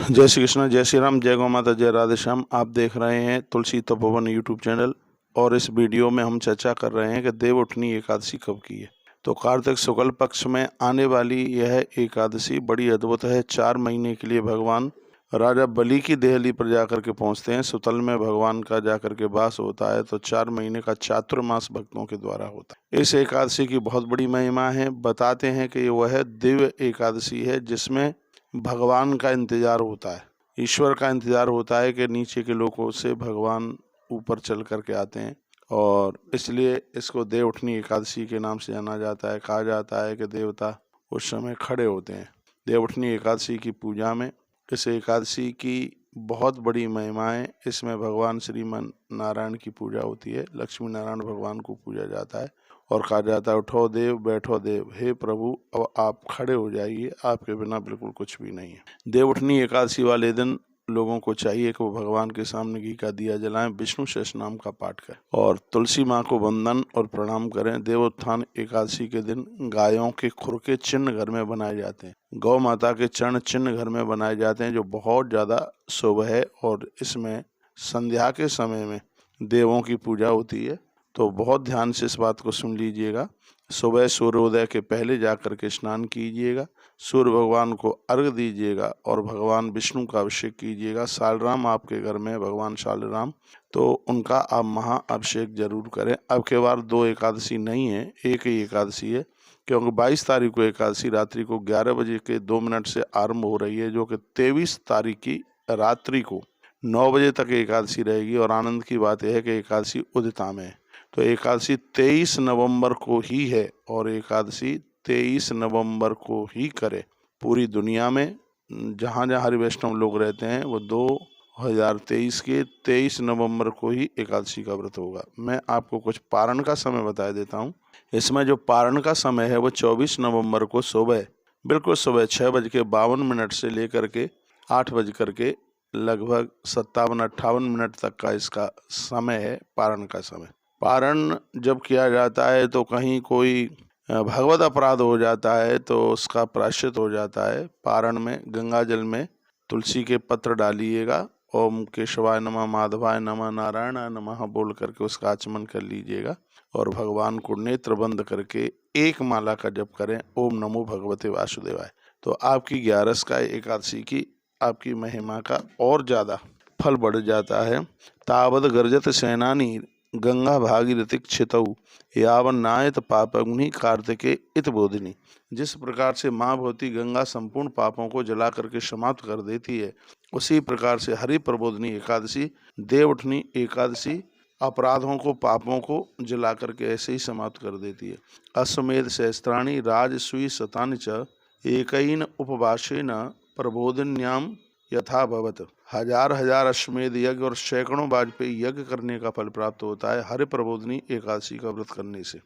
जय श्री कृष्ण, जय श्री राम, जय गौ माता, जय राधे श्याम। आप देख रहे हैं तुलसी तपोवन यूट्यूब चैनल और इस वीडियो में हम चर्चा कर रहे हैं कि देवउठनी एकादशी कब की है। तो कार्तिक शुक्ल पक्ष में आने वाली यह एकादशी बड़ी अद्भुत है। 4 महीने के लिए भगवान राजा बलि की देहली पर जाकर के पहुंचते हैं। सुतल में भगवान का जाकर के वास होता है, तो 4 महीने का चातुर्मास भक्तों के द्वारा होता है। इस एकादशी की बहुत बड़ी महिमा है। बताते हैं कि वह दिव्य एकादशी है जिसमें भगवान का इंतजार होता है, ईश्वर का इंतजार होता है कि नीचे के लोगों से भगवान ऊपर चल करके आते हैं, और इसलिए इसको देवउठनी एकादशी के नाम से जाना जाता है। कहा जाता है कि देवता उस समय खड़े होते हैं देवउठनी एकादशी की पूजा में। इस एकादशी की बहुत बड़ी महिमा है। इसमें भगवान श्रीमन नारायण की पूजा होती है, लक्ष्मी नारायण भगवान को पूजा जाता है और कहा जाता है, उठो देव बैठो देव, हे प्रभु अब आप खड़े हो जाइए, आपके बिना बिल्कुल कुछ भी नहीं है। देवउठनी एकादशी वाले दिन लोगों को चाहिए कि वो भगवान के सामने घी का दिया जलाएं, विष्णु सहस्रनाम का पाठ करें और तुलसी माँ को वंदन और प्रणाम करें। देवोत्थान एकादशी के दिन गायों के खुर के चिन्ह घर में बनाए जाते हैं, गौ माता के चरण चिन्ह घर में बनाए जाते हैं, जो बहुत ज़्यादा शुभ है। और इसमें संध्या के समय में देवों की पूजा होती है, तो बहुत ध्यान से इस बात को सुन लीजिएगा। सुबह सूर्योदय के पहले जाकर के स्नान कीजिएगा, सूर्य भगवान को अर्घ दीजिएगा और भगवान विष्णु का अभिषेक कीजिएगा। सालराम आपके घर में भगवान सालराम, तो उनका आप महाअभिषेक जरूर करें। अब के बार 2 एकादशी नहीं है, एक ही एकादशी है, क्योंकि 22 तारीख को एकादशी रात्रि को 11 बजे के 2 मिनट से आरंभ हो रही है, जो कि 23 तारीख की रात्रि को 9 बजे तक एकादशी रहेगी। और आनंद की बात यह है कि एकादशी उदिता में है, तो एकादशी 23 नवंबर को ही है और एकादशी 23 नवंबर को ही करे। पूरी दुनिया में जहाँ जहाँ हरि वैष्णव लोग रहते हैं वो 2023 के 23 नवंबर को ही एकादशी का व्रत होगा। मैं आपको कुछ पारण का समय बता देता हूँ। इसमें जो पारण का समय है वो 24 नवंबर को सुबह, बिल्कुल सुबह 6:52 से लेकर के 8 बज करके लगभग 57-58 मिनट तक का इसका समय है, पारण का समय। पारण जब किया जाता है तो कहीं कोई भगवत अपराध हो जाता है तो उसका प्रायश्चित हो जाता है। पारण में गंगा जल में तुलसी के पत्र डालिएगा, ओम केशवाय नमः, माधवाय नमः, नारायणाय नमः बोल करके उसका आचमन कर लीजिएगा और भगवान को नेत्र बंद करके एक माला का जप करें, ओम नमो भगवते वासुदेवाय। तो आपकी 11 का एकादशी की आपकी महिमा का और ज़्यादा फल बढ़ जाता है। तावद गर्जत सेनानी गंगा भागीरथी क्षितऊ यावन नायत पापग्नि कार्तिके इत बोधिनी। जिस प्रकार से माँ भगवती गंगा संपूर्ण पापों को जला करके समाप्त कर देती है, उसी प्रकार से हरि प्रबोधिनी एकादशी, देवउठनी एकादशी अपराधों को, पापों को जला करके ऐसे ही समाप्त कर देती है। अश्वमेध सहस्त्राणि राजसूय शतानि च एकैन उपवासेन प्रबोधिन्याम यथा भवत। हजार अश्वमेध यज्ञ और सैकड़ों वाजपेयी यज्ञ करने का फल प्राप्त होता है हरि प्रबोधिनी एकादशी का व्रत करने से।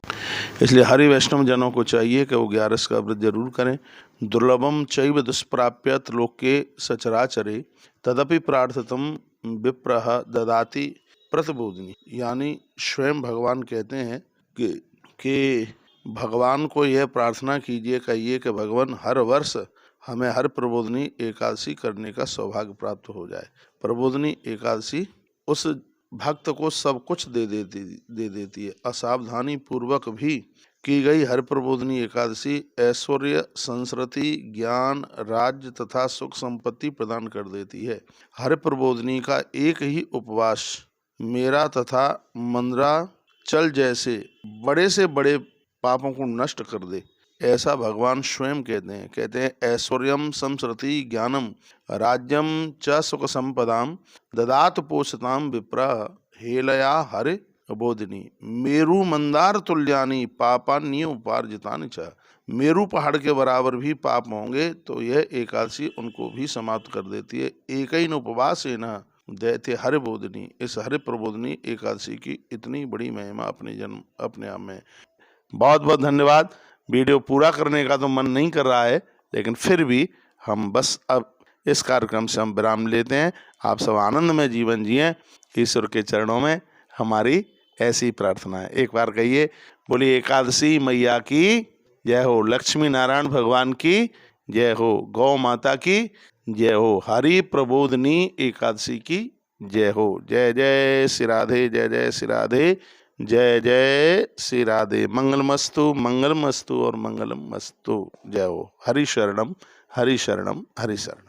इसलिए हरि वैष्णव जनों को चाहिए कि वो 11 का व्रत जरूर करें। दुर्लभम चैव दुष्प्राप्यत लोके सचराचरे तदपि प्रार्थतम विप्रह ददाति प्रतिबोधिनी। यानी स्वयं भगवान कहते हैं कि भगवान को यह प्रार्थना कीजिए, कहिए कि भगवान हर वर्ष हमें हर प्रबोधिनी एकादशी करने का सौभाग्य प्राप्त हो जाए। प्रबोधिनी एकादशी उस भक्त को सब कुछ दे देती है। असावधानी पूर्वक भी की गई हर प्रबोधिनी एकादशी ऐश्वर्य, संस्कृति, ज्ञान, राज्य तथा सुख संपत्ति प्रदान कर देती है। हर प्रबोधिनी का एक ही उपवास मेरा तथा मंदराचल जैसे बड़े से बड़े पापों को नष्ट कर दे, ऐसा भगवान स्वयं कहते हैं ऐश्वर्यम संस्कृति ज्ञानम राज्यम च सुख संपदाम ददात पोषताम विप्रह हेलया हरि बोधिनी। मेरु मंदार तुल्यानि पापान्य उपार्जितानि च। मेरु पहाड़ के बराबर भी पाप होंगे तो यह एकादशी उनको भी समाप्त कर देती है। एक ही उपवासेन दैत्य हरि बोधिनी। इस हरि प्रबोधिनी एकादशी की इतनी बड़ी महिमा अपने आप में। बहुत बहुत धन्यवाद। वीडियो पूरा करने का तो मन नहीं कर रहा है, लेकिन फिर भी हम बस अब इस कार्यक्रम से हम विराम लेते हैं। आप सब आनंद में जीवन जिएं, ईश्वर के चरणों में हमारी ऐसी प्रार्थना है। एक बार कहिए, बोलिए एकादशी मैया की जय हो, लक्ष्मी नारायण भगवान की जय हो। गौ माता की जय हो। हरि प्रबोधनी एकादशी की जय हो। जय जय श्री राधे, जय जय श्री राधे, जय जय श्री राधे। मंगलमस्तु, मंगलमस्तु और मंगलमस्तु। जय हो। हरि शरणम, हरि शरणम, हरि शरणम।